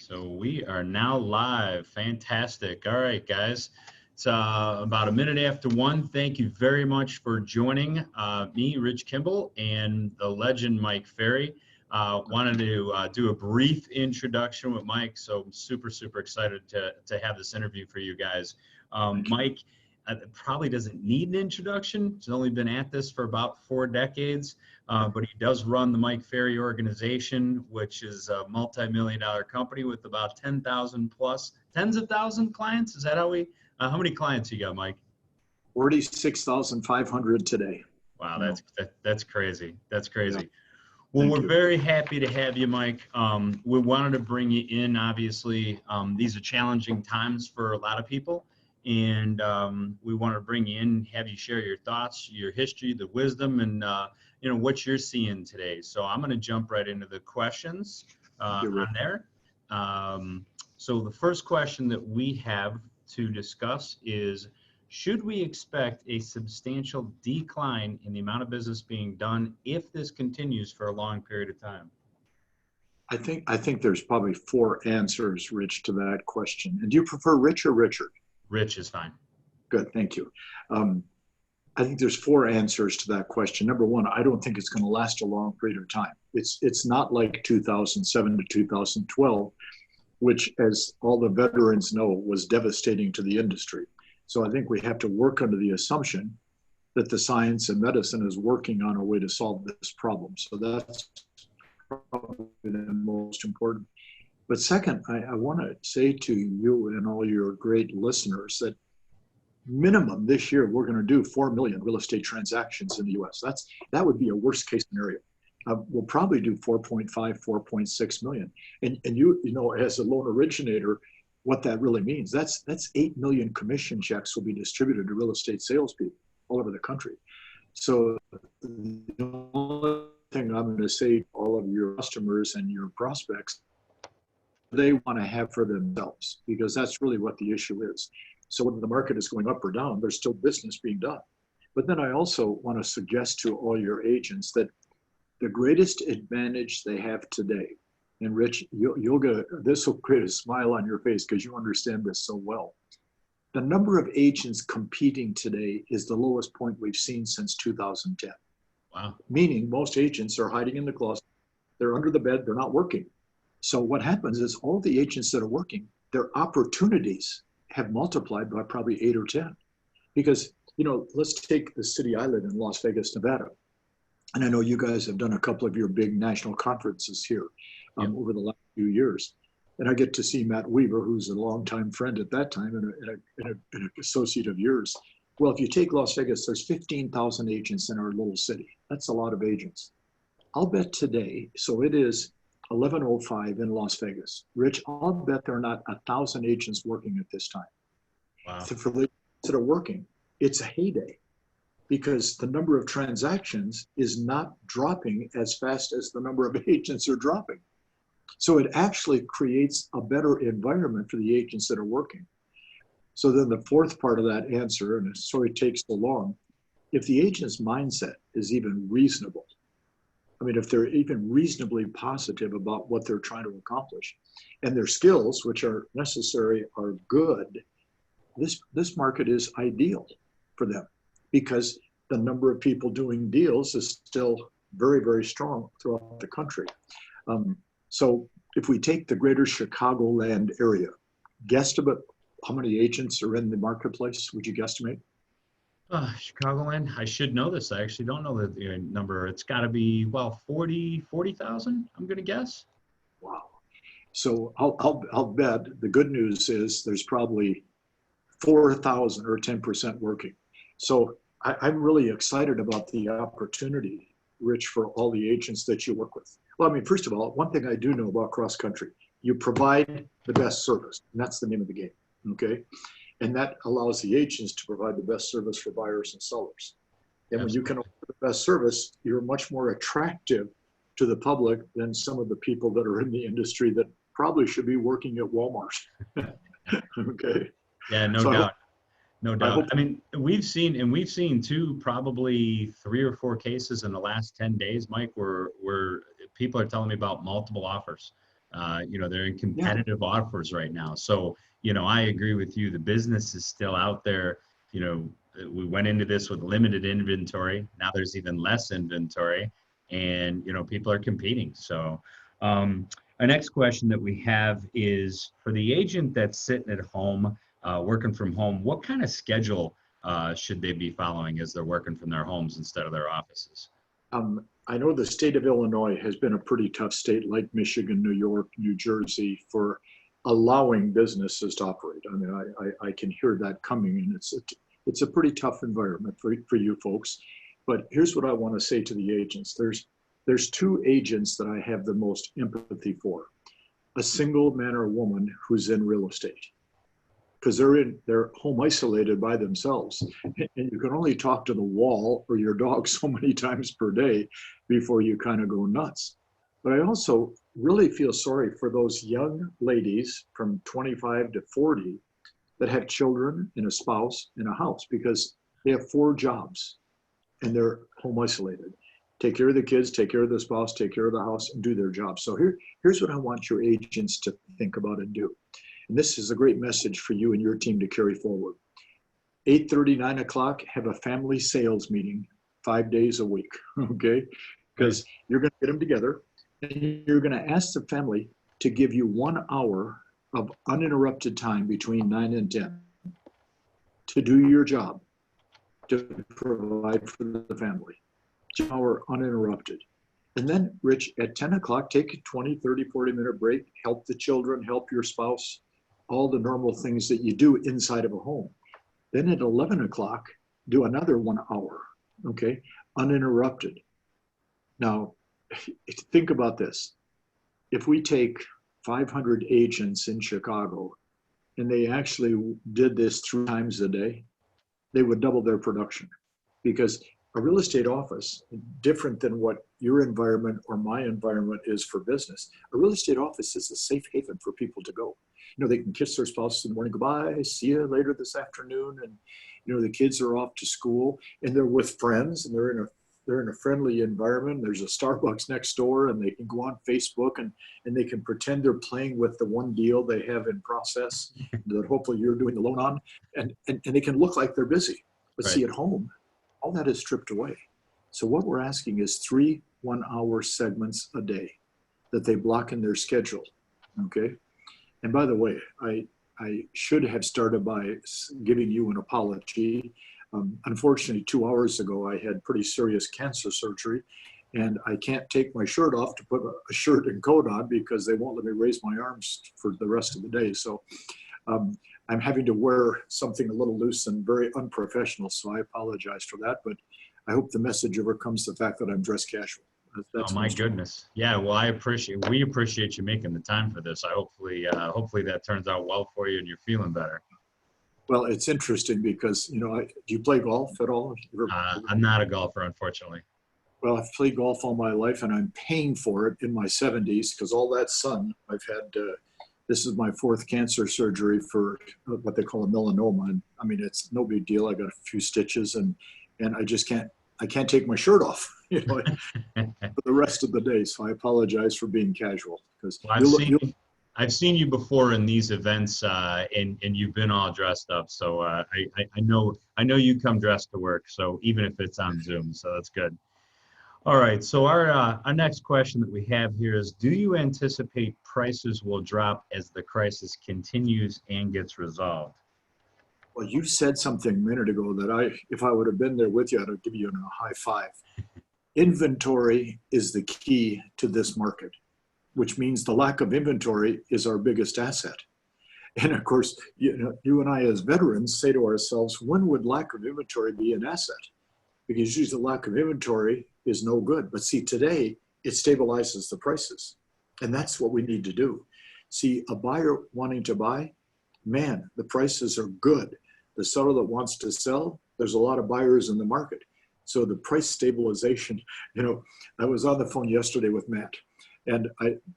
So we are now live. Fantastic. All right, guys. It's about a minute after 1. Thank you very much for joining me, Rich Kimball, and the legend Mike Ferry. Wanted to do a brief introduction with Mike, so I'm super excited to have this interview for you guys. Mike probably doesn't need an introduction. He's only been at this for about 4 decades, but he does run the Mike Ferry organization, which is a multi-million-dollar company with about 10,000 plus, tens of thousand clients. Is that how many clients you got, Mike? 46,500 today. Wow, that's crazy. That's crazy. Yeah. Well, we're very happy to have you, Mike. We wanted to bring you in. Obviously, these are challenging times for a lot of people. And we want to bring you in, have you share your thoughts, your history, the wisdom, and what you're seeing today. So I'm going to jump right into the questions on there. So the first question that we have to discuss is, should we expect a substantial decline in the amount of business being done if this continues for a long period of time? I think there's probably 4 answers, Rich, to that question. And do you prefer Rich or Richard? Rich is fine. Good, thank you. I think there's 4 answers to that question. Number 1, I don't think it's going to last a long period of time. It's not like 2007 to 2012, which, as all the veterans know, was devastating to the industry. So I think we have to work under the assumption that the science and medicine is working on a way to solve this problem. So that's probably the most important. But second, I want to say to you and all your great listeners that minimum this year, we're going to do 4 million real estate transactions in the US. That would be a worst case scenario. We'll probably do 4.5, 4.6 million. And you know, as a loan originator, what that really means, that's 8 million commission checks will be distributed to real estate salespeople all over the country. So the only thing I'm going to say to all of your customers and your prospects, they want to have for themselves, because that's really what the issue is. So whether the market is going up or down, there's still business being done. But then I also want to suggest to all your agents that the greatest advantage they have today, and Rich, this will create a smile on your face because you understand this so well. The number of agents competing today is the lowest point we've seen since 2010. Wow. Meaning most agents are hiding in the closet, they're under the bed, they're not working. So what happens is all the agents that are working, their opportunities have multiplied by probably 8 or 10. Because, let's take the city I live in, Las Vegas, Nevada. And I know you guys have done a couple of your big national conferences here over the last few years. And I get to see Matt Weaver, who's a longtime friend at that time and an associate of yours. Well, if you take Las Vegas, there's 15,000 agents in our little city. That's a lot of agents. I'll bet today, so it is 11:05 in Las Vegas. Rich, I'll bet there are not 1,000 agents working at this time. Wow. So for the agents that are working, it's a heyday, because the number of transactions is not dropping as fast as the number of agents are dropping. So it actually creates a better environment for the agents that are working. So then the fourth part of that answer, and sorry it takes so long, if the agent's mindset is even reasonable, if they're even reasonably positive about what they're trying to accomplish, and their skills, which are necessary, are good, this market is ideal for them, because the number of people doing deals is still very, very strong throughout the country. So if we take the greater Chicagoland area, guesstimate how many agents are in the marketplace? Would you guesstimate? Chicagoland, I should know this. I actually don't know the number. It's got to be, 40,000, I'm going to guess. Wow. So I'll bet the good news is there's probably 4,000 or 10% working. So I'm really excited about the opportunity, Rich, for all the agents that you work with. Well, first of all, one thing I do know about cross country, you provide the best service, and that's the name of the game, okay? And that allows the agents to provide the best service for buyers and sellers. And when you can offer the best service, you're much more attractive to the public than some of the people that are in the industry that probably should be working at Walmart. Okay. Yeah, no doubt. No doubt. We've seen too, probably 3 or 4 cases in the last 10 days, Mike, where people are telling me about multiple offers. They're in Yeah. competitive offers right now. So, I agree with you. The business is still out there. We went into this with limited inventory. Now there's even less inventory, and people are competing. So, our next question that we have is for the agent that's sitting at home, working from home. What kind of schedule should they be following as they're working from their homes instead of their offices? I know the state of Illinois has been a pretty tough state, like Michigan, New York, New Jersey, for allowing businesses to operate. I mean, I can hear that coming, and it's a pretty tough environment for you folks. But here's what I want to say to the agents. There's two agents that I have the most empathy for. A single man or woman who's in real estate, because they're home isolated by themselves, and you can only talk to the wall or your dog so many times per day before you kind of go nuts. But I also really feel sorry for those young ladies from 25 to 40 that have children and a spouse and a house, because they have 4 jobs and they're home isolated. Take care of the kids, take care of the spouse, take care of the house, and do their job. So here's what I want your agents to think about and do. And this is a great message for you and your team to carry forward. 8:30, 9 o'clock, have a family sales meeting 5 days a week, okay? Because you're going to get them together, and you're going to ask the family to give you 1 hour of uninterrupted time between 9 and 10 to do your job, to provide for the family. 1 hour uninterrupted. And then, Rich, at 10 o'clock, take a 20, 30, 40-minute break, help the children, help your spouse, all the normal things that you do inside of a home. Then at 11 o'clock, do another 1 hour, okay, uninterrupted. Now, think about this. If we take 500 agents in Chicago and they actually did this 3 times a day, they would double their production. Because a real estate office, different than what your environment or my environment is for business, a real estate office is a safe haven for people to go. They can kiss their spouse in the morning, goodbye, see you later this afternoon. And, the kids are off to school and they're with friends and they're in a friendly environment. There's a Starbucks next door, and they can go on Facebook and they can pretend they're playing with the one deal they have in process that hopefully you're doing the loan on, and they can look like they're busy. But Right. see, at home, all that is stripped away. So what we're asking is 3 1-hour segments a day that they block in their schedule, okay? And by the way, I should have started by giving you an apology. Unfortunately, 2 hours ago, I had pretty serious cancer surgery, and I can't take my shirt off to put a shirt and coat on because they won't let me raise my arms for the rest of the day. So I'm having to wear something a little loose and very unprofessional, so I apologize for that. But I hope the message overcomes the fact that I'm dressed casual. That's Oh my goodness. Yeah, well, we appreciate you making the time for this. Hopefully that turns out well for you and you're feeling better. Well, it's interesting because, do you play golf at all? I'm not a golfer, unfortunately. Well, I've played golf all my life, and I'm paying for it in my 70s because all that sun I've had. This is my 4th cancer surgery for what they call a melanoma. And I mean, it's no big deal. I got a few stitches, and I just can't take my shirt off, for the rest of the day. So I apologize for being casual, because well, I've seen you before in these events, and you've been all dressed up. So I know you come dressed to work. So even if it's on Zoom, so that's good. All right. So our next question that we have here is: do you anticipate prices will drop as the crisis continues and gets resolved? Well, you said something a minute ago that if I would have been there with you, I'd have given you a high five. Inventory is the key to this market, which means the lack of inventory is our biggest asset. And of course, you and I as veterans say to ourselves, when would lack of inventory be an asset? Because usually the lack of inventory is no good. But see, today it stabilizes the prices. And that's what we need to do. See, a buyer wanting to buy, man, the prices are good. The seller that wants to sell, there's a lot of buyers in the market. So the price stabilization, I was on the phone yesterday with Matt, and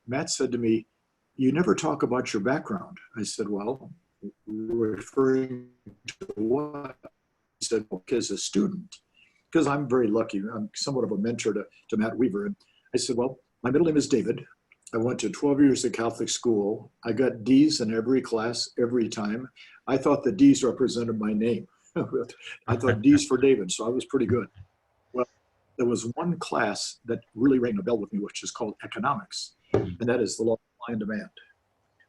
Matt said to me, you never talk about your background. I said, well, referring to what? He said, well, as a student, because I'm very lucky. I'm somewhat of a mentor to Matt Weaver. And I said, well, my middle name is David. I went to 12 years of Catholic school. I got D's in every class, every time. I thought the D's represented my name. I thought D's for David, so I was pretty good. Well, there was one class that really rang a bell with me, which is called economics, and that is the law of supply and demand.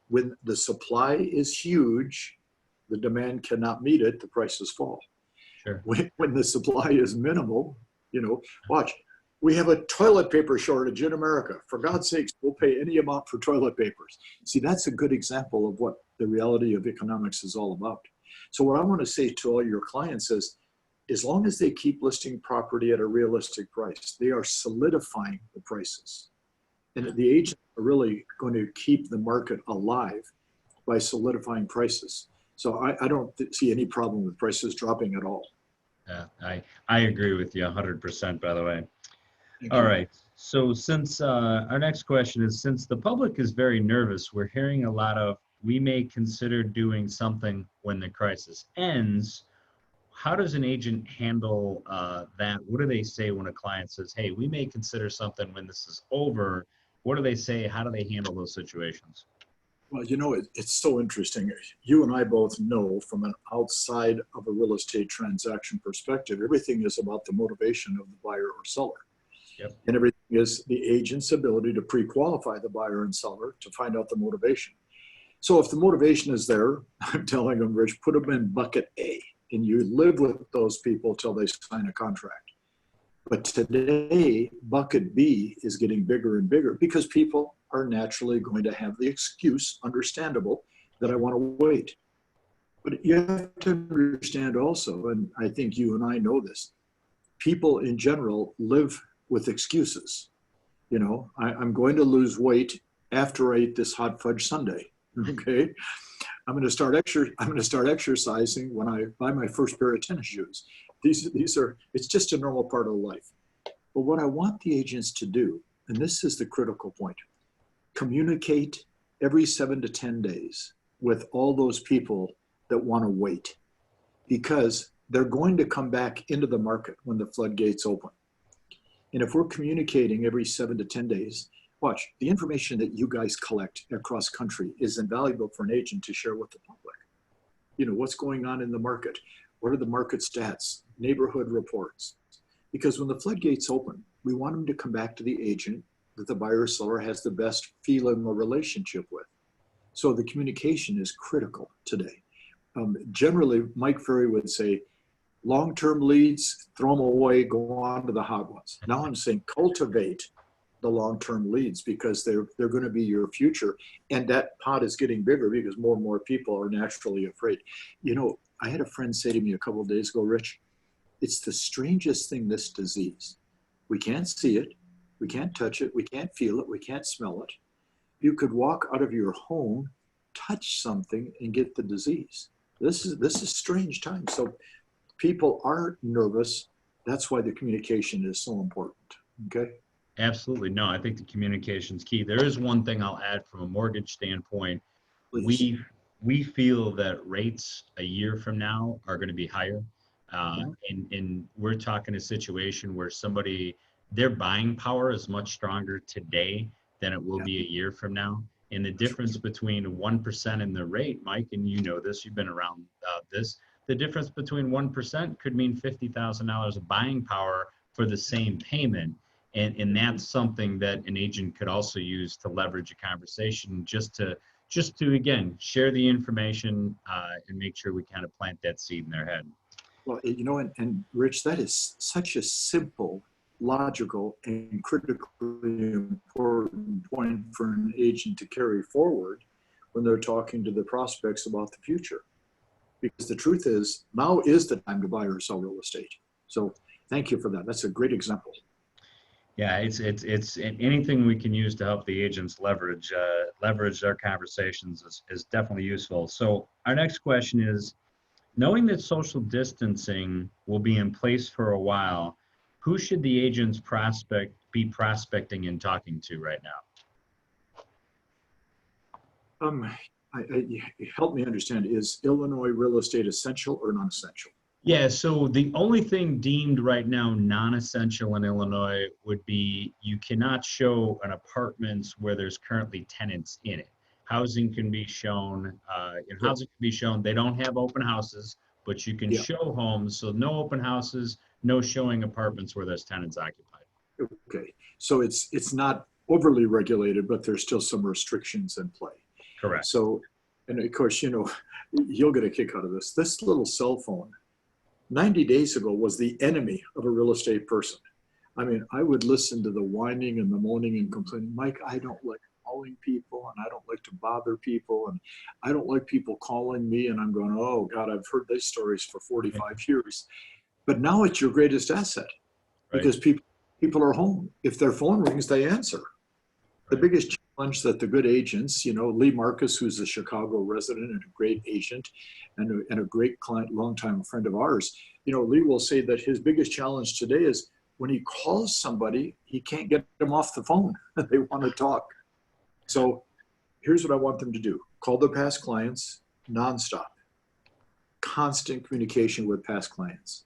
When the supply is huge, the demand cannot meet it, the prices fall. Sure. When the supply is minimal, watch, we have a toilet paper shortage in America. For God's sakes, we'll pay any amount for toilet papers. See, that's a good example of what the reality of economics is all about. So what I want to say to all your clients is, as long as they keep listing property at a realistic price, they are solidifying the prices. And the agents are really going to keep the market alive by solidifying prices. So I don't see any problem with prices dropping at all. Yeah, I agree with you 100%, by the way. All right. So since our next question is, since the public is very nervous, we're hearing a lot of, we may consider doing something when the crisis ends. How does an agent handle that? What do they say when a client says, hey, we may consider something when this is over? What do they say? How do they handle those situations? Well, it's so interesting. You and I both know from an outside of a real estate transaction perspective, everything is about the motivation of the buyer or seller. Yep. And everything is the agent's ability to pre-qualify the buyer and seller to find out the motivation. So if the motivation is there, I'm telling them, Rich, put them in bucket A, and you live with those people till they sign a contract. But today, bucket B is getting bigger and bigger because people are naturally going to have the excuse, understandable, that I want to wait. But you have to understand also, and I think you and I know this, people in general live with excuses. I'm going to lose weight after I eat this hot fudge sundae. Okay, I'm going to start exercising when I buy my first pair of tennis shoes. These are, it's just a normal part of life. But what I want the agents to do, and this is the critical point, communicate every 7 to 10 days with all those people that want to wait, because they're going to come back into the market when the floodgates open. And if we're communicating every 7 to 10 days, watch, the information that you guys collect across country is invaluable for an agent to share with the public. What's going on in the market? What are the market stats, neighborhood reports? Because when the floodgates open, we want them to come back to the agent that the buyer or seller has the best feeling or relationship with. So the communication is critical today. Generally, Mike Ferry would say, long-term leads, throw them away, go on to the hot ones. Now I'm saying cultivate the long-term leads, because they're going to be your future. And that pot is getting bigger because more and more people are naturally afraid. I had a friend say to me a couple of days ago, Rich, it's the strangest thing, this disease. We can't see it. We can't touch it. We can't feel it. We can't smell it. You could walk out of your home, touch something, and get the disease. This is strange time. So people are nervous. That's why the communication is so important. Okay. Absolutely. No, I think the communication is key. There is one thing I'll add from a mortgage standpoint. Please. We feel that rates a year from now are going to be higher. And we're talking a situation where their buying power is much stronger today than it will be a year from now. And the difference between 1% in the rate, Mike, and you know this, you've been around this, the difference between 1% could mean $50,000 of buying power for the same payment. And that's something that an agent could also use to leverage a conversation, just to again, share the information and make sure we kind of plant that seed in their head. Well, and Rich, that is such a simple, logical, and critically important point for an agent to carry forward when they're talking to the prospects about the future. Because the truth is, now is the time to buy or sell real estate. So thank you for that. That's a great example. Yeah, it's anything we can use to help the agents leverage their conversations is definitely useful. So our next question is, knowing that social distancing will be in place for a while, who should the agents be prospecting and talking to right now? Help me understand, is Illinois real estate essential or non-essential? Yeah, so the only thing deemed right now non-essential in Illinois would be you cannot show an apartments where there's currently tenants in it. Housing can be shown, and Yeah. housing can be shown, they don't have open houses, but you can Yeah. show homes, so no open houses, no showing apartments where there's tenants occupied. Okay. So it's not overly regulated, but there's still some restrictions in play. Correct. So, and of course, you'll get a kick out of this. This little cell phone 90 days ago was the enemy of a real estate person. I mean, I would listen to the whining and the moaning and complaining, Mike, I don't like calling people and I don't like to bother people and I don't like people calling me. And I'm going, oh God, I've heard these stories for 45 years. But now it's your greatest asset Right, because people are home. If their phone rings, they answer. The right. biggest challenge that the good agents, Lee Marcus, who's a Chicago resident and a great agent and a great client, longtime friend of ours, Lee will say that his biggest challenge today is when he calls somebody, he can't get them off the phone. They want to talk. So here's what I want them to do. Call their past clients nonstop, constant communication with past clients.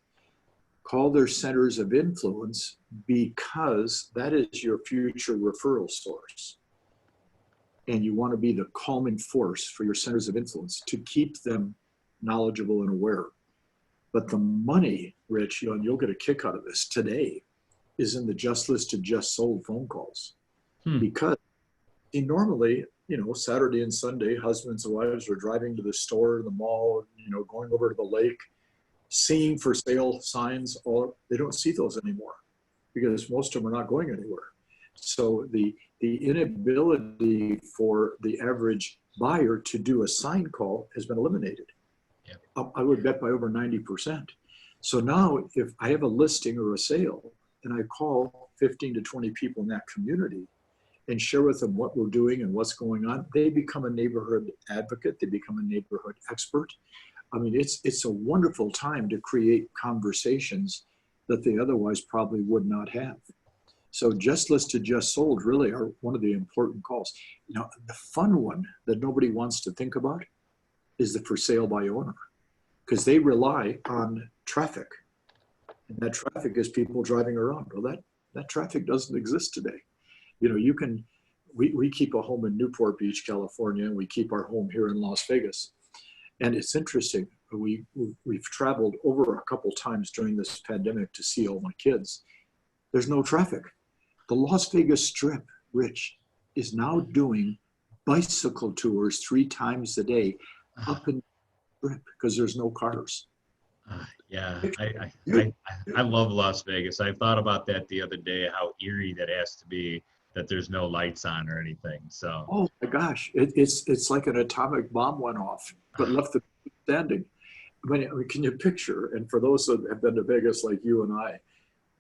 Call their centers of influence because that is your future referral source. And you want to be the calming force for your centers of influence to keep them knowledgeable and aware. But the money, Rich, and you'll get a kick out of this today, is in the just listed, just sold phone calls. Because normally, Saturday and Sunday, husbands and wives are driving to the store, the mall, going over to the lake, seeing for sale signs. They don't see those anymore because most of them are not going anywhere. So the inability for the average buyer to do a sign call has been eliminated. Yep. I would bet by over 90%. So now if I have a listing or a sale and I call 15 to 20 people in that community and share with them what we're doing and what's going on, they become a neighborhood advocate. They become a neighborhood expert. I mean, it's a wonderful time to create conversations that they otherwise probably would not have. So just listed, just sold really are one of the important calls. The fun one that nobody wants to think about is the for sale by owner, because they rely on traffic. And that traffic is people driving around. Well, that traffic doesn't exist today. We keep a home in Newport Beach, California, and we keep our home here in Las Vegas. And it's interesting. We've traveled over a couple times during this pandemic to see all my kids. There's no traffic. The Las Vegas Strip, Rich, is now doing bicycle tours 3 times a day up in the Strip because there's no cars. Yeah, I love Las Vegas. I thought about that the other day, how eerie that has to be that there's no lights on or anything. So. Oh my gosh, it's like an atomic bomb went off, but left the people standing. I mean, can you picture? And for those that have been to Vegas like you and I,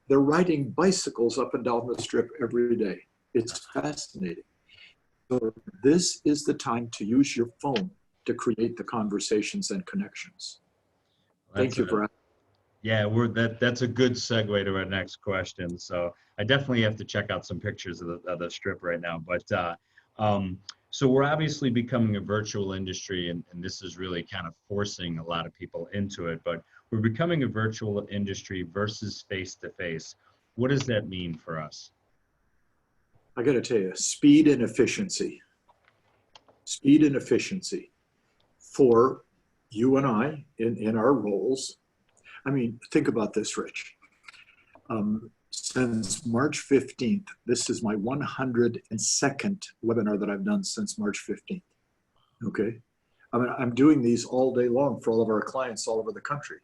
they're riding bicycles up and down the Strip every day. It's fascinating. So this is the time to use your phone to create the conversations and connections. Thank you for asking. Yeah, that's a good segue to our next question. So I definitely have to check out some pictures of the Strip right now. But so we're obviously becoming a virtual industry, and this is really kind of forcing a lot of people into it. But we're becoming a virtual industry versus face-to-face. What does that mean for us? I got to tell you, speed and efficiency. Speed and efficiency for you and I in our roles. I mean, think about this, Rich. Since March 15th, this is my 102nd webinar that I've done since March 15th. Okay. I mean, I'm doing these all day long for all of our clients all over the country.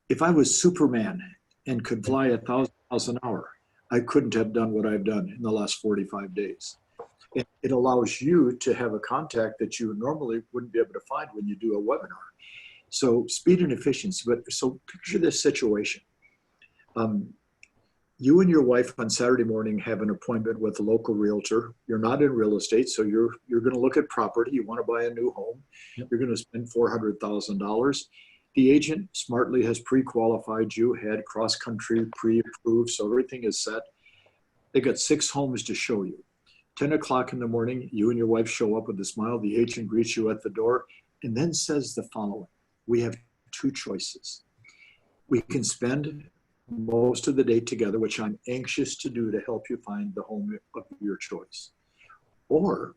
If I was Superman and could fly 1,000 miles an hour, I couldn't have done what I've done in the last 45 days. It allows you to have a contact that you normally wouldn't be able to find when you do a webinar. So speed and efficiency. But so picture this situation. You and your wife on Saturday morning have an appointment with a local realtor. You're not in real estate, so you're going to look at property. You want to buy a new home. Yep. You're going to spend $400,000. The agent smartly has pre-qualified you, had cross-country pre-approved, so everything is set. They got 6 homes to show you. 10 o'clock in the morning, you and your wife show up with a smile. The agent greets you at the door and then says the following: we have 2 choices. We can spend most of the day together, which I'm anxious to do to help you find the home of your choice. Or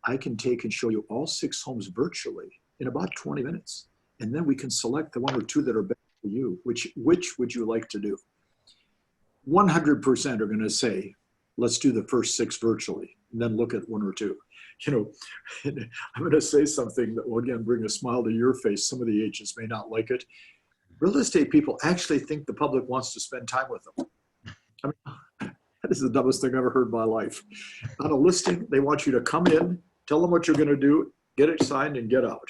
I can take and show you all 6 homes virtually in about 20 minutes. And then we can select the 1 or 2 that are best for you. Which would you like to do? 100% are going to say, let's do the first 6 virtually and then look at 1 or 2. You know, I'm going to say something that will again bring a smile to your face. Some of the agents may not like it. Real estate people actually think the public wants to spend time with them. I mean, that is the dumbest thing I've ever heard in my life. On a listing, they want you to come in, tell them what you're going to do, get it signed, and get out.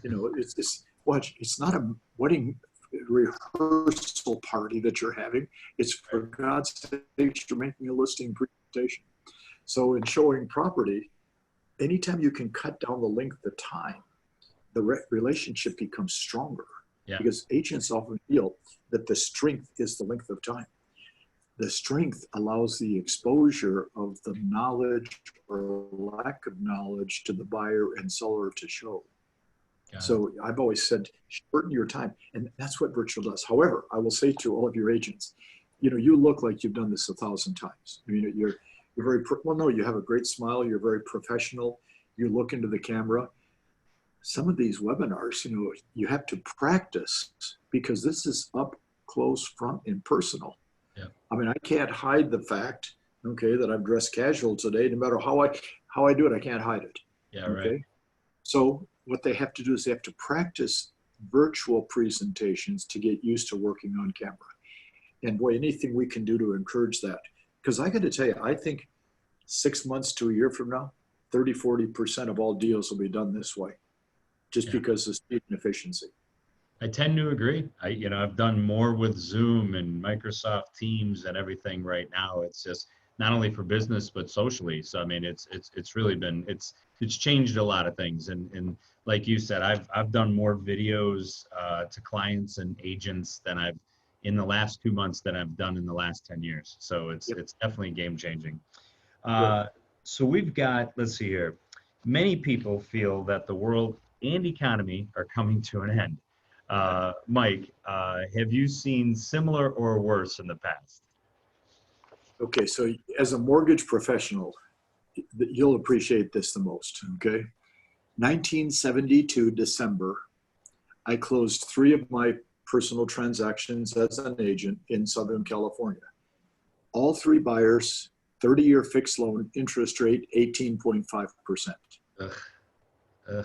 You know, it's not a wedding rehearsal party that you're having. It's, for God's sake, you're making a listing presentation. So in showing property, anytime you can cut down the length of time, the relationship becomes stronger. Yeah. Because agents often feel that the strength is the length of time. The strength allows the exposure of the knowledge or lack of knowledge to the buyer and seller to show. So I've always said, shorten your time. And that's what virtual does. However, I will say to all of your agents, you know, you look like you've done this 1,000 times. I mean, you're very, well, no, you have a great smile. You're very professional. You look into the camera. Some of these webinars, you know, you have to practice because this is up close, front, and personal. Yeah. I mean, I can't hide the fact, okay, that I'm dressed casual today. No matter how I do it, I can't hide it. Yeah, okay? Right. So what they have to do is they have to practice virtual presentations to get used to working on camera. And boy, anything we can do to encourage that. Because I got to tell you, I think 6 months to a year from now, 30-40% of all deals will be done this way. Just because of speed and efficiency. I tend to agree. I've done more with Zoom and Microsoft Teams and everything right now. It's just not only for business but socially. So I mean, it's really been it's changed a lot of things. And like you said, I've done more videos to clients and agents than I've in the last 2 months than I've done in the last 10 years. So it's definitely game changing. So we've got, let's see here. Many people feel that the world and economy are coming to an end. Mike, have you seen similar or worse in the past? Okay, so as a mortgage professional, you'll appreciate this the most, okay? 1972, December, I closed 3 of my personal transactions as an agent in Southern California. All 3 buyers, 30-year fixed loan, interest rate 18.5%.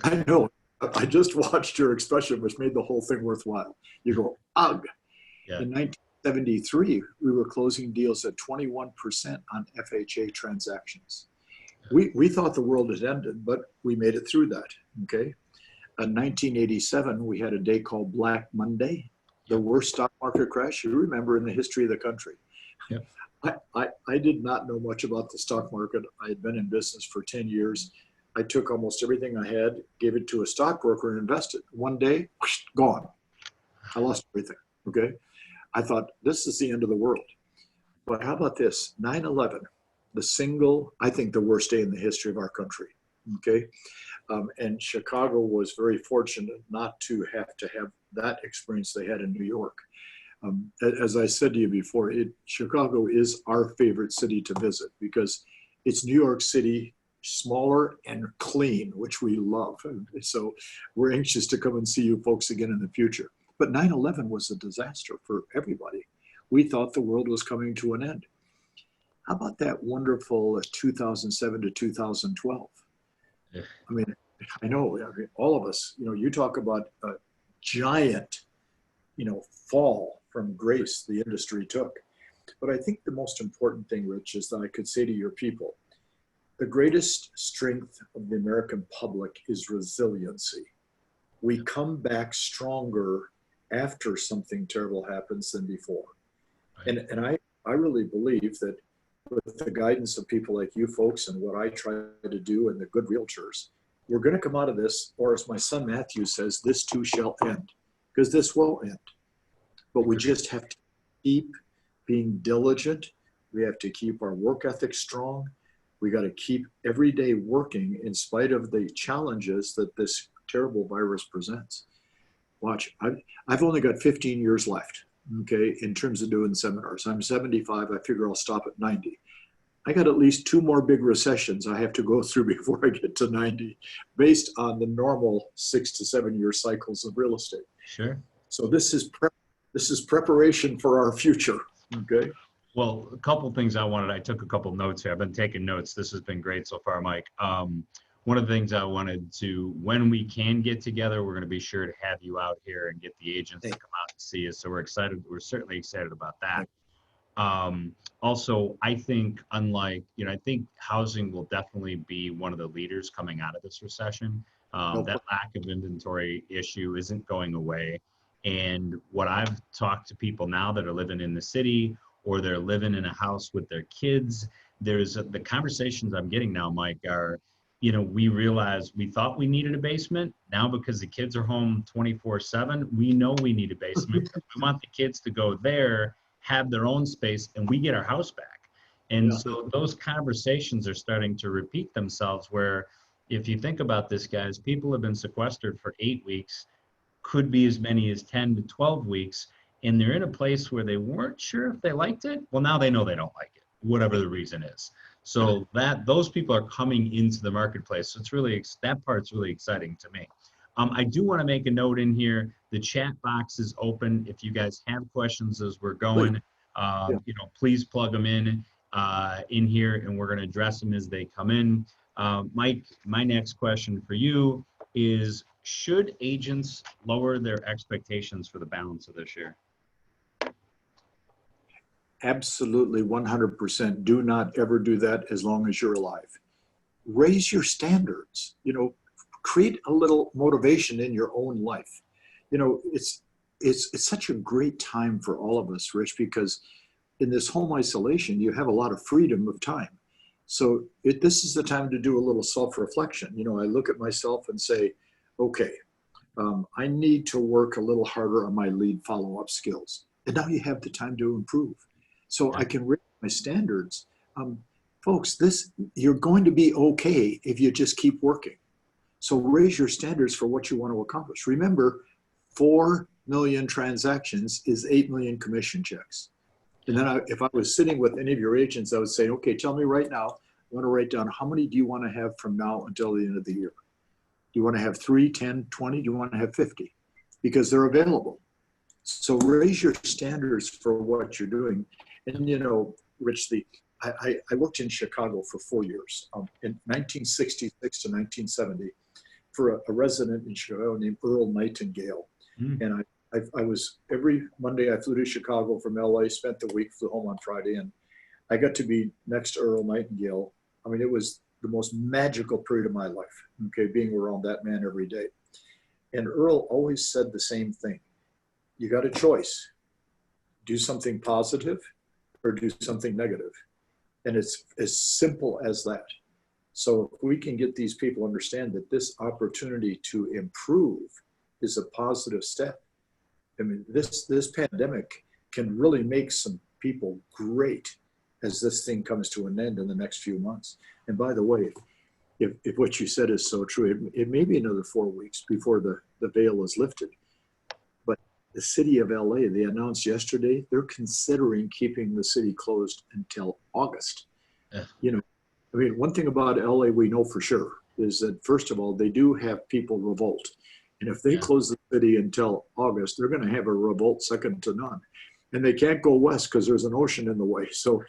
I know. I just watched your expression, which made the whole thing worthwhile. You go, ugh. Yeah. In 1973, we were closing deals at 21% on FHA transactions. We thought the world had ended, but we made it through that, okay? In 1987, we had a day called Black Monday, the worst stock market crash you remember in the history of the country. Yep. I did not know much about the stock market. I had been in business for 10 years. I took almost everything I had, gave it to a stockbroker and invested. One day, whoosh, gone. I lost everything, okay? I thought, this is the end of the world. But how about this? 9/11, I think the worst day in the history of our country, okay? And Chicago was very fortunate not to have that experience they had in New York. As I said to you before, Chicago is our favorite city to visit because it's New York City, smaller and clean, which we love. And so we're anxious to come and see you folks again in the future. But 9/11 was a disaster for everybody. We thought the world was coming to an end. How about that wonderful 2007 to 2012? Yeah. I mean, I know all of us, you talk about a giant, fall from grace the industry took. But I think the most important thing, Rich, is that I could say to your people, the greatest strength of the American public is resiliency. We come back stronger after something terrible happens than before. Right. And I really believe that with the guidance of people like you folks and what I try to do and the good realtors, we're going to come out of this, or as my son Matthew says, this too shall end, because this will end. But we just have to keep being diligent. We have to keep our work ethic strong. We got to keep every day working in spite of the challenges that this terrible virus presents. Watch, I've only got 15 years left. okay, in terms of doing seminars. I'm 75. I figure I'll stop at 90. I got at least two more big recessions I have to go through before I get to 90, based on the normal 6 to 7 year cycles of real estate. Sure. So this is preparation for our future. Okay. Well, a couple things I took a couple notes here. I've been taking notes. This has been great so far, Mike. One of the things I wanted to, when we can get together, we're going to be sure to have you out here and get the agents to come out and see us. So we're excited. We're certainly excited about that. Also, I think I think housing will definitely be one of the leaders coming out of this recession. That lack of inventory issue isn't going away. And what I've talked to people now that are living in the city or they're living in a house with their kids, the conversations I'm getting now, Mike, are, we realize we thought we needed a basement. Now, because the kids are home 24/7, we know we need a basement. We want the kids to go there, have their own space, and we get our house back. And so those conversations are starting to repeat themselves, where if you think about this, guys, people have been sequestered for 8 weeks, could be as many as 10 to 12 weeks, and they're in a place where they weren't sure if they liked it. Well, now they know they don't like it, whatever the reason is. So those people are coming into the marketplace. So it's that part's really exciting to me. I do want to make a note in here. The chat box is open. If you guys have questions as we're going, please plug them in here, and we're going to address them as they come in. Mike, my next question for you is, should agents lower their expectations for the balance of this year? Absolutely, 100%. Do not ever do that as long as you're alive. Raise your standards. Create a little motivation in your own life. It's such a great time for all of us, Rich, because in this home isolation, you have a lot of freedom of time. So this is the time to do a little self-reflection. I look at myself and say, okay, I need to work a little harder on my lead follow-up skills. And now you have the time to improve. So I can raise my standards. Folks, you're going to be okay if you just keep working. So raise your standards for what you want to accomplish. Remember, 4 million transactions is 8 million commission checks. And then if I was sitting with any of your agents, I would say, okay, tell me right now, I want to write down how many do you want to have from now until the end of the year? Do you want to have 3, 10, 20? Do you want to have 50? Because they're available. So raise your standards for what you're doing. And, Rich, I worked in Chicago for 4 years, in 1966 to 1970, for a resident in Chicago named Earl Nightingale. And I was, every Monday I flew to Chicago from LA, spent the week, flew home on Friday, and I got to be next to Earl Nightingale. I mean, it was the most magical period of my life, okay, being around that man every day. And Earl always said the same thing. You got a choice. Do something positive or do something negative. And it's as simple as that. So if we can get these people to understand that this opportunity to improve is a positive step. I mean, this pandemic can really make some people great as this thing comes to an end in the next few months. And by the way, if what you said is so true, it may be another 4 weeks before the veil is lifted. But the city of LA, they announced yesterday, they're considering keeping the city closed until August. I mean, one thing about LA we know for sure is that, first of all, they do have people revolt. And if they close the city until August, they're going to have a revolt second to none. And they can't go west because there's an ocean in the way. So,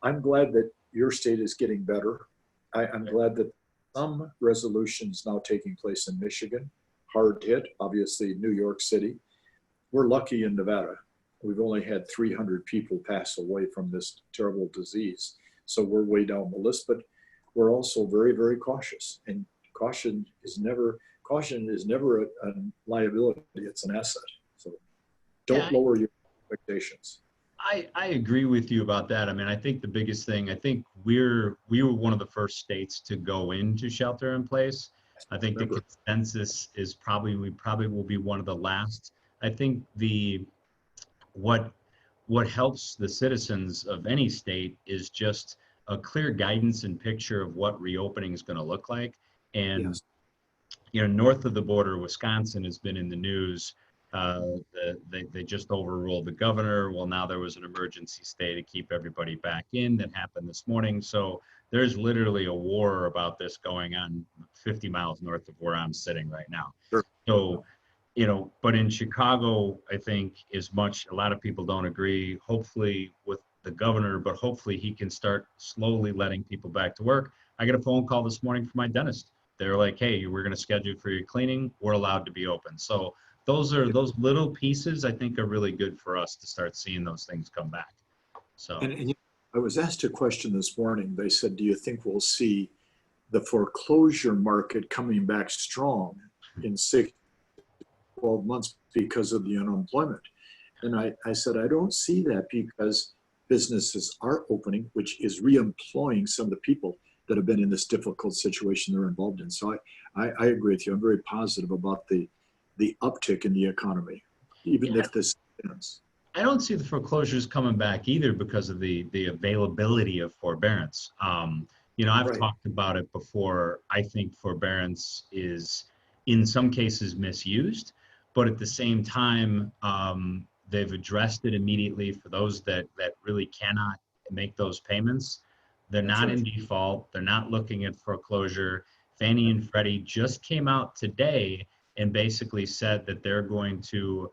I'm glad that your state is getting better. I'm glad that some resolutions now taking place in Michigan, hard hit, obviously New York City. We're lucky in Nevada. We've only had 300 people pass away from this terrible disease. So we're way down the list, but we're also very, very cautious. And caution is never a liability, it's an asset. So don't lower your expectations. I agree with you about that. I mean, I think the biggest thing, I think we were one of the first states to go into shelter in place. I think the consensus is we probably will be one of the last. I think what helps the citizens of any state is just a clear guidance and picture of what reopening is going to look like. And, north of the border, Wisconsin has been in the news They just overruled the governor. Well, now there was an emergency stay to keep everybody back in that happened this morning. So there's literally a war about this going on 50 miles north of where I'm sitting right now. Sure. So, but in Chicago, I think a lot of people don't agree, hopefully with the governor, but hopefully he can start slowly letting people back to work. I got a phone call this morning from my dentist. They're like, hey, we're going to schedule for your cleaning. We're allowed to be open. So those little pieces I think are really good for us to start seeing those things come back. So. And I was asked a question this morning. They said, do you think we'll see the foreclosure market coming back strong in 6 to 12 months because of the unemployment? And I said, I don't see that because businesses are opening, which is re-employing some of the people that have been in this difficult situation they're involved in. So I agree with you. I'm very positive about the uptick in the economy, even if this ends. I don't see the foreclosures coming back either because of the availability of forbearance. I've Right. talked about it before. I think forbearance is in some cases misused, but at the same time, they've addressed it immediately for those that really cannot make those payments. They're That's not right. in default. They're not looking at foreclosure. Fannie and Freddie just came out today and basically said that they're going to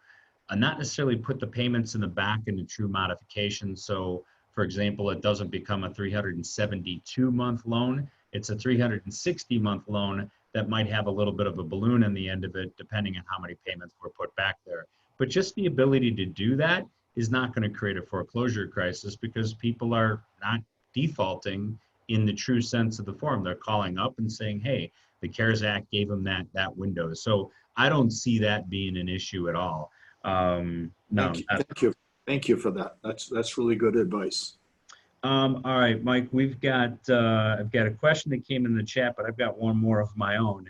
not necessarily put the payments in the back into true modification. So, for example, it doesn't become a 372-month loan. It's a 360-month loan that might have a little bit of a balloon in the end of it, depending on how many payments were put back there. But just the ability to do that is not going to create a foreclosure crisis because people are not defaulting in the true sense of the form. They're calling up and saying, hey, the CARES Act gave them that window. So I don't see that being an issue at all. No. Thank you for that. That's really good advice. All right, Mike, I've got a question that came in the chat, but I've got one more of my own.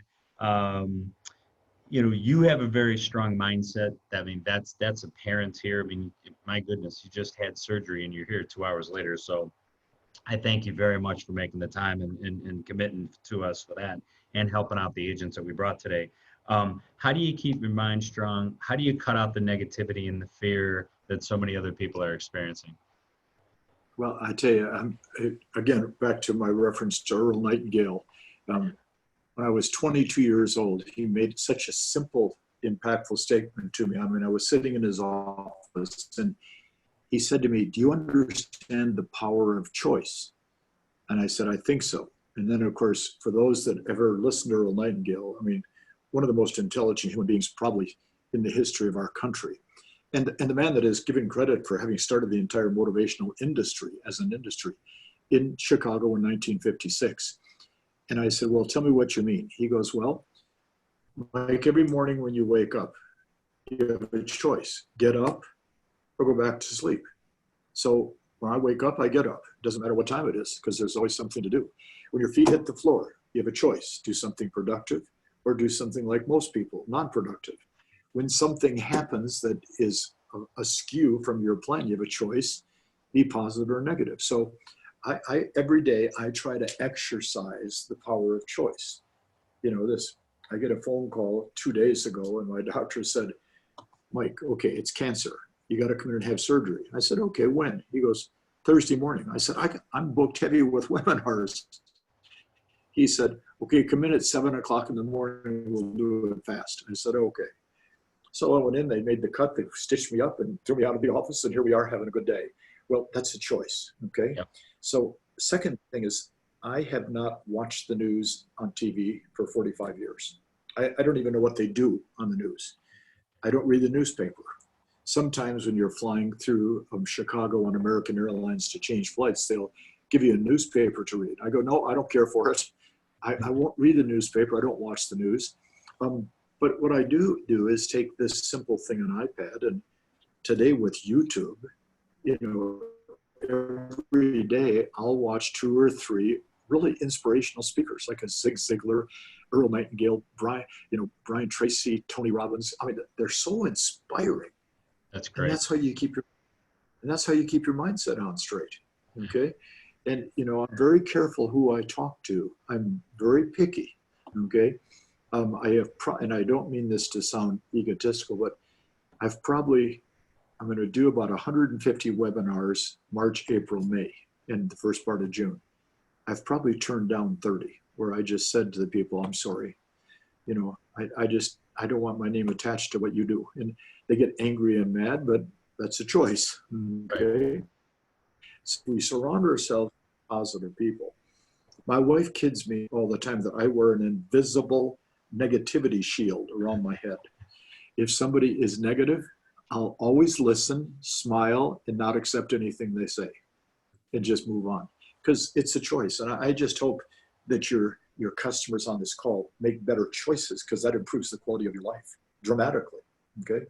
You have a very strong mindset. I mean, that's apparent here. I mean, my goodness, you just had surgery and you're here 2 hours later. So I thank you very much for making the time and committing to us for that and helping out the agents that we brought today. How do you keep your mind strong? How do you cut out the negativity and the fear that so many other people are experiencing? Well, I tell you, again, back to my reference to Earl Nightingale. When I was 22 years old, he made such a simple, impactful statement to me. I mean, I was sitting in his office and he said to me, do you understand the power of choice? And I said, I think so. And then, of course, for those that ever listened to Earl Nightingale, I mean, one of the most intelligent human beings probably in the history of our country. And the man that is given credit for having started the entire motivational industry as an industry in Chicago in 1956. And I said, well, tell me what you mean. He goes, well, like every morning when you wake up, you have a choice, get up or go back to sleep. So when I wake up, I get up. It doesn't matter what time it is because there's always something to do. When your feet hit the floor, you have a choice, do something productive or do something like most people, non-productive. When something happens that is askew from your plan, you have a choice, be positive or negative. So I every day I try to exercise the power of choice. I get a phone call 2 days ago and my doctor said, Mike, okay, it's cancer. You got to come in and have surgery. I said, okay, when? He goes, Thursday morning. I said, I'm booked heavy with webinars. He said, okay, come in at 7 o'clock in the morning. We'll do it fast. I said, okay. So I went in, they made the cut, they stitched me up and threw me out of the office, and here we are having a good day. Well, that's a choice, okay? Yep. So second thing is, I have not watched the news on TV for 45 years. I don't even know what they do on the news. I don't read the newspaper. Sometimes when you're flying through Chicago on American Airlines to change flights, they'll give you a newspaper to read. I go, no, I don't care for it. I won't read the newspaper. I don't watch the news. But what I do is take this simple thing on iPad, and today with YouTube, every day I'll watch 2 or 3 really inspirational speakers like a Zig Ziglar, Earl Nightingale, Brian Tracy, Tony Robbins. I mean, they're so inspiring. That's great. And that's how you keep your mindset on straight. Okay. And, I'm very careful who I talk to. I'm very picky. Okay. And I don't mean this to sound egotistical, but I'm going to do about 150 webinars, March, April, May, and the first part of June. I've probably turned down 30 where I just said to the people, I'm sorry, you know, I don't want my name attached to what you do. And they get angry and mad, but that's a choice. Okay. So we surround ourselves with positive people. My wife kids me all the time that I wear an invisible negativity shield around my head. If somebody is negative, I'll always listen, smile, and not accept anything they say and just move on, because it's a choice. And I just hope that your customers on this call make better choices, because that improves the quality of your life dramatically. Okay.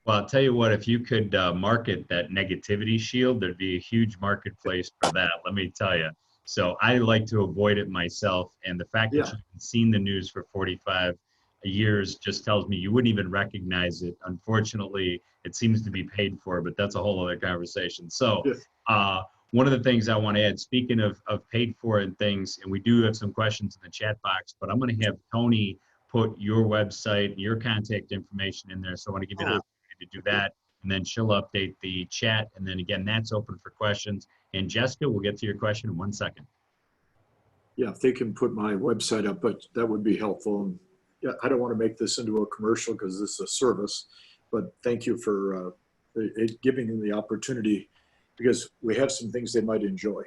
Well, I'll tell you what, if you could market that negativity shield, there'd be a huge marketplace for that, let me tell you. So I like to avoid it myself. And the fact that Yeah. you've seen the news for 45 years just tells me you wouldn't even recognize it. Unfortunately, it seems to be paid for, but that's a whole other conversation. So one of the things I want to add, speaking of paid for and things, and we do have some questions in the chat box, but I'm going to have Tony put your website and your contact information in there. So I want to give you an opportunity to do that, and then she'll update the chat. And then again, that's open for questions. And Jessica, we'll get to your question in 1 second. Yeah, if they can put my website up, but that would be helpful. And yeah, I don't want to make this into a commercial because this is a service, but thank you for giving them the opportunity, because we have some things they might enjoy.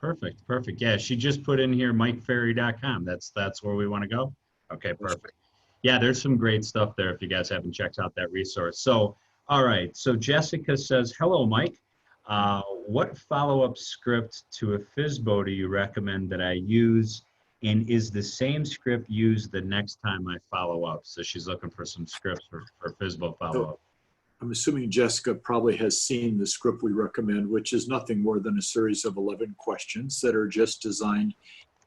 Perfect. Yeah, she just put in here MikeFerry.com. That's where we want to go. Okay, perfect. Yeah, there's some great stuff there if you guys haven't checked out that resource. So, all right. So Jessica says, hello, Mike. What follow-up script to a FSBO do you recommend that I use? And is the same script used the next time I follow up? So she's looking for some scripts for FSBO follow-up. I'm assuming Jessica probably has seen the script we recommend, which is nothing more than a series of 11 questions that are just designed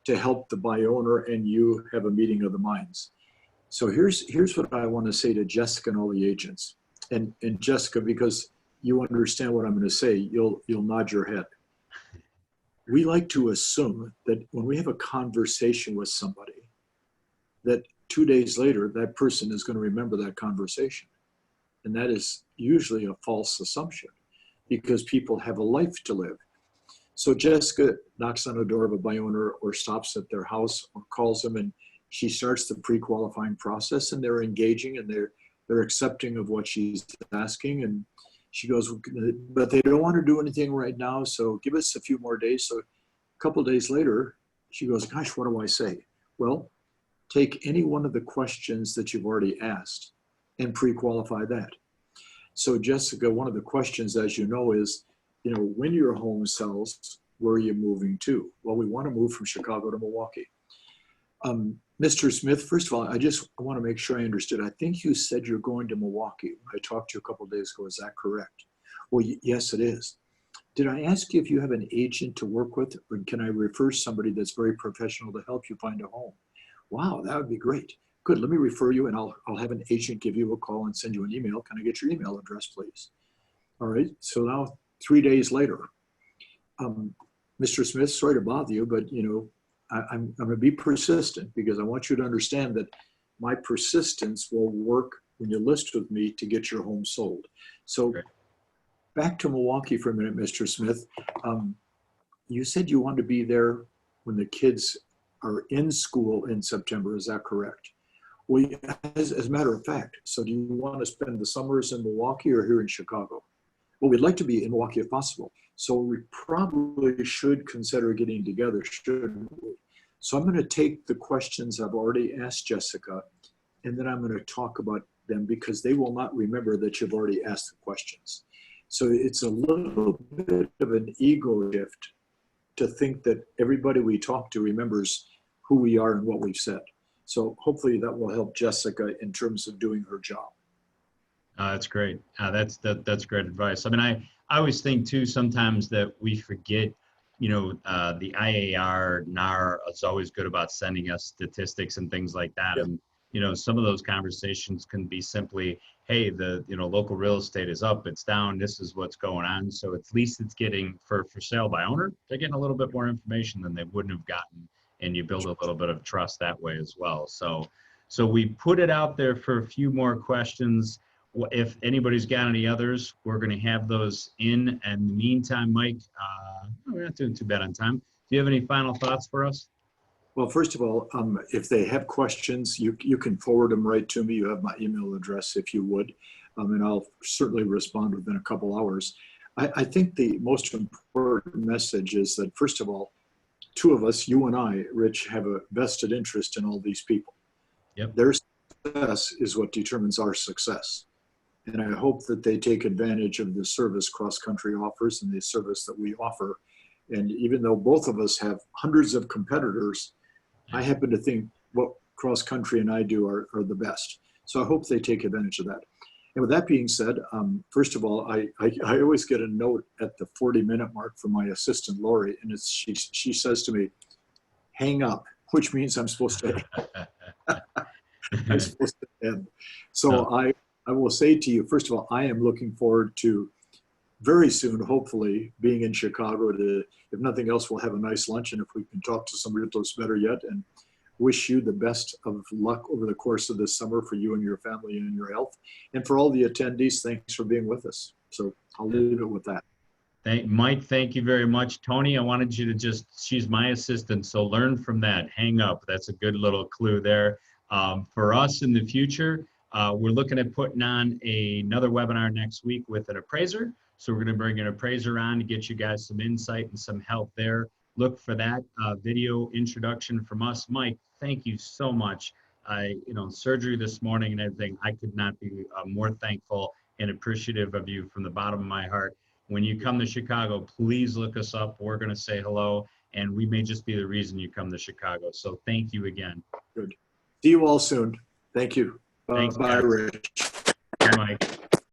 to help the buy owner and you have a meeting of the minds. So here's what I want to say to Jessica and all the agents. And Jessica, because you understand what I'm going to say, you'll nod your head. We like to assume that when we have a conversation with somebody, that 2 days later, that person is going to remember that conversation. And that is usually a false assumption, because people have a life to live. So Jessica knocks on the door of a buy owner or stops at their house or calls them, and she starts the pre-qualifying process, and they're engaging and they're accepting of what she's asking. And she goes, but they don't want to do anything right now, so give us a few more days. So a couple of days later, she goes, gosh, what do I say? Well, take any one of the questions that you've already asked and pre-qualify that. So Jessica, one of the questions, as you know, is, when your home sells, where are you moving to? Well, we want to move from Chicago to Milwaukee. Mr. Smith, first of all, I want to make sure I understood. I think you said you're going to Milwaukee. I talked to you a couple of days ago. Is that correct? Well, yes, it is. Did I ask you if you have an agent to work with, or can I refer somebody that's very professional to help you find a home? Wow, that would be great. Good, let me refer you, and I'll have an agent give you a call and send you an email. Can I get your email address, please? All right, so now 3 days later, Mr. Smith, sorry to bother you, but I'm going to be persistent, because I want you to understand that my persistence will work when you list with me to get your home sold. So back to Milwaukee for a minute, Mr. Smith. You said you wanted to be there when the kids are in school in September. Is that correct? Well, as a matter of fact, so do you want to spend the summers in Milwaukee or here in Chicago? Well, we'd like to be in Milwaukee if possible. So we probably should consider getting together, shouldn't we? So I'm going to take the questions I've already asked Jessica, and then I'm going to talk about them, because they will not remember that you've already asked the questions. So it's a little bit of an ego shift to think that everybody we talk to remembers who we are and what we've said. So hopefully that will help Jessica in terms of doing her job. That's great. That's great advice. I mean, I always think too, sometimes that we forget, the IAR, NAR is always good about sending us statistics and things like that. Yep. And, some of those conversations can be simply, hey, the, local real estate is up, it's down, this is what's going on. So at least it's getting, for sale by owner, they're getting a little bit more information than they wouldn't have gotten. And you build a little bit of trust that way as well. So we put it out there for a few more questions. if anybody's got any others, we're going to have those in. And in the meantime, Mike, we're not doing too bad on time. Do you have any final thoughts for us? Well, first of all, if they have questions, you can forward them right to me. You have my email address if you would, and I'll certainly respond within a couple hours. I think the most important message is that, first of all, two of us, you and I, Rich, have a vested interest in all these people. Yep. Their success is what determines our success. And I hope that they take advantage of the service Cross Country offers and the service that we offer. And even though both of us have hundreds of competitors, I happen to think what Cross Country and I do are the best. So I hope they take advantage of that. And with that being said, first of all, I always get a note at the 40-minute mark from my assistant, Lori, and she says to me, hang up, which means I'm supposed to end. So I will say to you, first of all, I am looking forward to very soon, hopefully, being in Chicago to, if nothing else, we'll have a nice lunch. And if we can talk to some realtors, better yet, and wish you the best of luck over the course of this summer for you and your family and your health. And for all the attendees, thanks for being with us. So I'll leave it with that. Mike, thank you very much. Tony, I wanted you to she's my assistant, so learn from that. Hang up. That's a good little clue there. For us in the future, we're looking at putting on another webinar next week with an appraiser. So we're going to bring an appraiser on to get you guys some insight and some help there. Look for that video introduction from us. Mike, thank you so much. Surgery this morning and everything, I could not be more thankful and appreciative of you from the bottom of my heart. When you come to Chicago, please look us up. We're going to say hello, and we may just be the reason you come to Chicago. So thank you again. Good. See you all soon. Thank you. Thanks, bye, Rich. Bye, Mike.